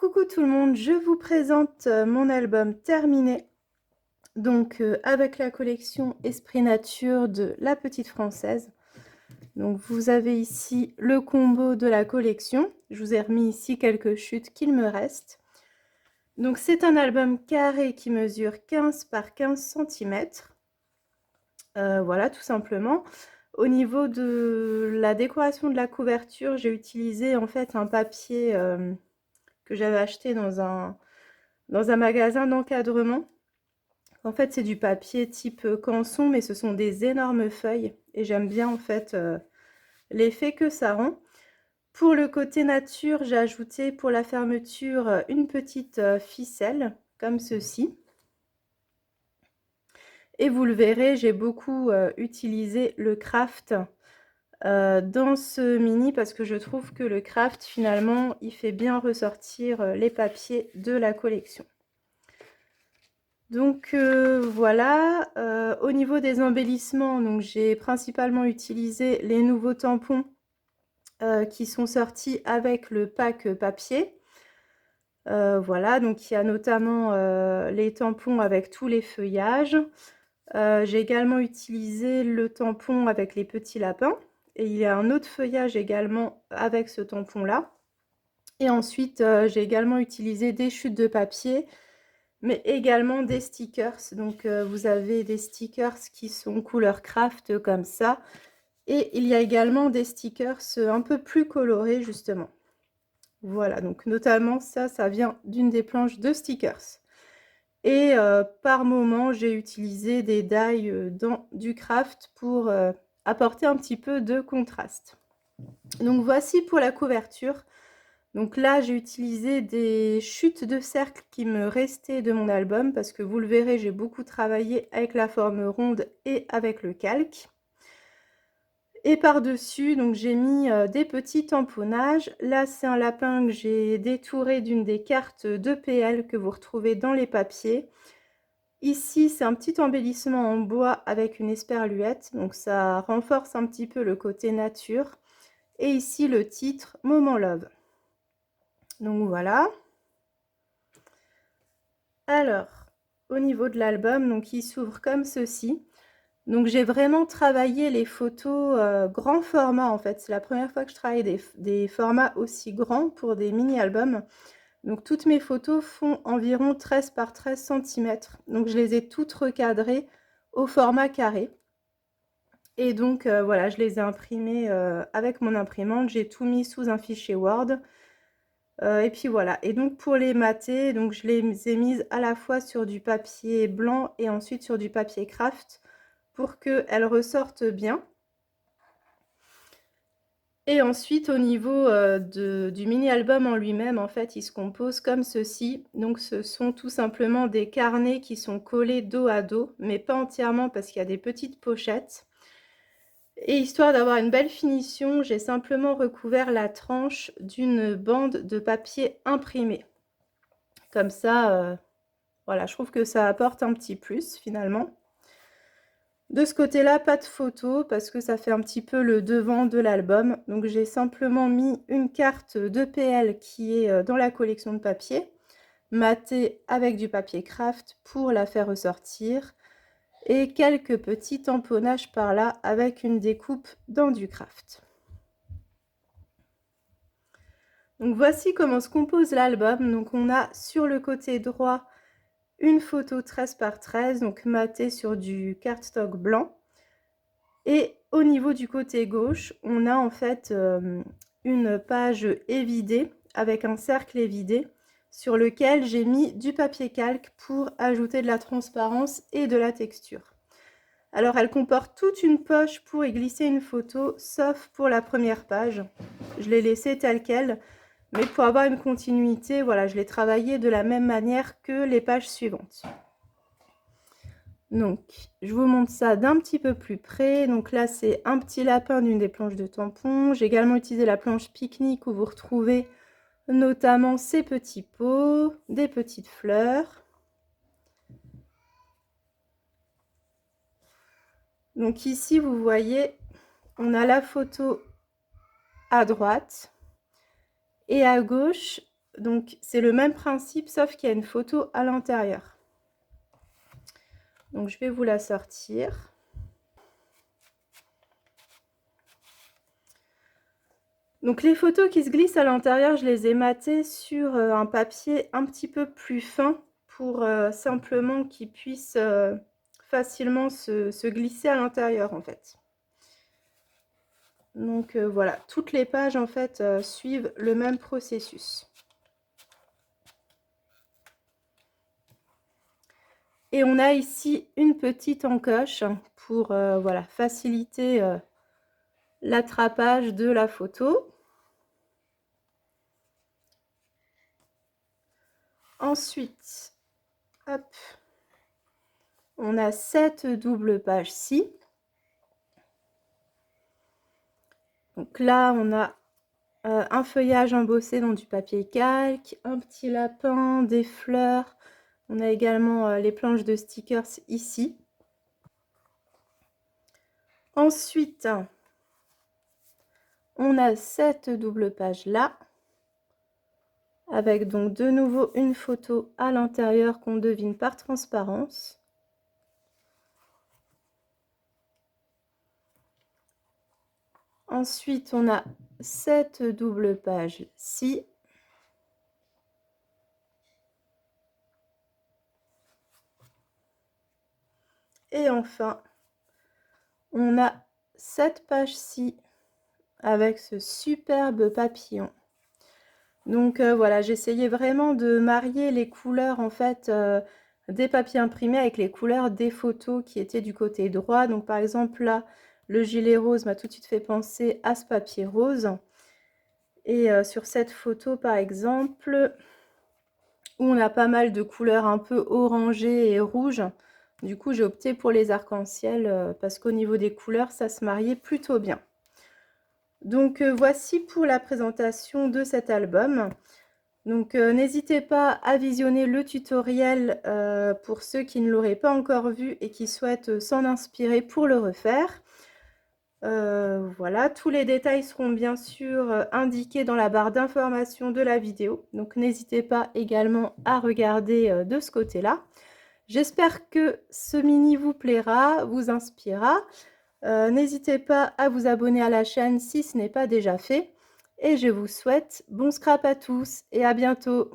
Coucou tout le monde, je vous présente mon album terminé, donc avec la collection Esprit Nature de La Petite Française. Donc vous avez ici le combo de la collection, je vous ai remis ici quelques chutes qu'il me reste. Donc c'est un album carré qui mesure 15 par 15 cm. Voilà, tout simplement. Au niveau de la décoration de la couverture, j'ai utilisé en fait un papier que j'avais acheté dans un magasin d'encadrement. En fait, c'est du papier type canson, mais ce sont des énormes feuilles. Et j'aime bien en fait l'effet que ça rend. Pour le côté nature, j'ai ajouté pour la fermeture une petite ficelle, comme ceci. Et vous le verrez, j'ai beaucoup utilisé le craft dans ce mini parce que je trouve que le craft, finalement, il fait bien ressortir les papiers de la collection. Donc voilà, au niveau des embellissements, donc j'ai principalement utilisé les nouveaux tampons qui sont sortis avec le pack papier. Voilà, donc il y a notamment les tampons avec tous les feuillages. J'ai également utilisé le tampon avec les petits lapins. Et il y a un autre feuillage également avec ce tampon-là. Et ensuite, j'ai également utilisé des chutes de papier, mais également des stickers. Donc vous avez des stickers qui sont couleur craft comme ça. Et il y a également des stickers un peu plus colorés justement. Voilà, donc notamment ça vient d'une des planches de stickers. Et par moment, j'ai utilisé des die dans du craft pour apporter un petit peu de contraste. Donc voici pour la couverture. Donc là, j'ai utilisé des chutes de cercle qui me restaient de mon album parce que vous le verrez, j'ai beaucoup travaillé avec la forme ronde et avec le calque. Et par-dessus, donc j'ai mis des petits tamponnages. Là, c'est un lapin que j'ai détouré d'une des cartes de PL que vous retrouvez dans les papiers. Ici, c'est un petit embellissement en bois avec une esperluette, donc ça renforce un petit peu le côté nature. Et ici, le titre « Moment Love ». Donc voilà. Alors, au niveau de l'album, donc il s'ouvre comme ceci. Donc j'ai vraiment travaillé les photos grand format en fait. C'est la première fois que je travaille des formats aussi grands pour des mini-albums. Donc toutes mes photos font environ 13 par 13 cm. Donc je les ai toutes recadrées au format carré. Et donc voilà, je les ai imprimées avec mon imprimante. J'ai tout mis sous un fichier Word. Et puis voilà. Et donc pour les mater, donc je les ai mises à la fois sur du papier blanc et ensuite sur du papier craft pour qu'elles ressortent bien. Et ensuite, au niveau du mini-album en lui-même, en fait, il se compose comme ceci. Donc, ce sont tout simplement des carnets qui sont collés dos à dos, mais pas entièrement parce qu'il y a des petites pochettes. Et histoire d'avoir une belle finition, j'ai simplement recouvert la tranche d'une bande de papier imprimé. Comme ça, voilà, je trouve que ça apporte un petit plus finalement. De ce côté-là, pas de photo parce que ça fait un petit peu le devant de l'album. Donc j'ai simplement mis une carte de PL qui est dans la collection de papier, matée avec du papier craft pour la faire ressortir. Et quelques petits tamponnages par là avec une découpe dans du craft. Donc voici comment se compose l'album. Donc on a sur le côté droit une photo 13 par 13, donc matée sur du cardstock blanc. Et au niveau du côté gauche, on a en fait une page évidée avec un cercle évidé sur lequel j'ai mis du papier calque pour ajouter de la transparence et de la texture. Alors elle comporte toute une poche pour y glisser une photo, sauf pour la première page. Je l'ai laissée telle quelle, mais pour avoir une continuité, voilà, je l'ai travaillée de la même manière que les pages suivantes. Donc, je vous montre ça d'un petit peu plus près. Donc là, c'est un petit lapin d'une des planches de tampons. J'ai également utilisé la planche pique-nique où vous retrouvez notamment ces petits pots, des petites fleurs. Donc ici, vous voyez, on a la photo à droite et à gauche, Donc c'est le même principe sauf qu'il y a une photo à l'intérieur. Donc je vais vous la sortir. Donc les photos qui se glissent à l'intérieur, je les ai matées sur un papier un petit peu plus fin pour simplement qu'ils puissent facilement se glisser à l'intérieur en fait. Donc voilà, toutes les pages en fait suivent le même processus. Et on a ici une petite encoche pour voilà, faciliter l'attrapage de la photo. Ensuite, hop, on a cette double page-ci. Donc là, on a un feuillage embossé dans du papier calque, un petit lapin, des fleurs. On a également les planches de stickers ici. Ensuite, on a cette double page là, avec donc de nouveau une photo à l'intérieur qu'on devine par transparence. Ensuite, on a cette double page-ci. Et enfin, on a cette page-ci avec ce superbe papillon. Donc voilà, j'essayais vraiment de marier les couleurs en fait des papiers imprimés avec les couleurs des photos qui étaient du côté droit. Donc par exemple là, le gilet rose m'a tout de suite fait penser à ce papier rose. Et sur cette photo par exemple, où on a pas mal de couleurs un peu orangées et rouges, du coup j'ai opté pour les arcs-en-ciel parce qu'au niveau des couleurs, ça se mariait plutôt bien. Donc voici pour la présentation de cet album. Donc n'hésitez pas à visionner le tutoriel pour ceux qui ne l'auraient pas encore vu et qui souhaitent s'en inspirer pour le refaire. Voilà, tous les détails seront bien sûr indiqués dans la barre d'information de la vidéo. Donc n'hésitez pas également à regarder de ce côté-là. J'espère que ce mini vous plaira, vous inspirera. N'hésitez pas à vous abonner à la chaîne si ce n'est pas déjà fait. Et je vous souhaite bon scrap à tous et à bientôt.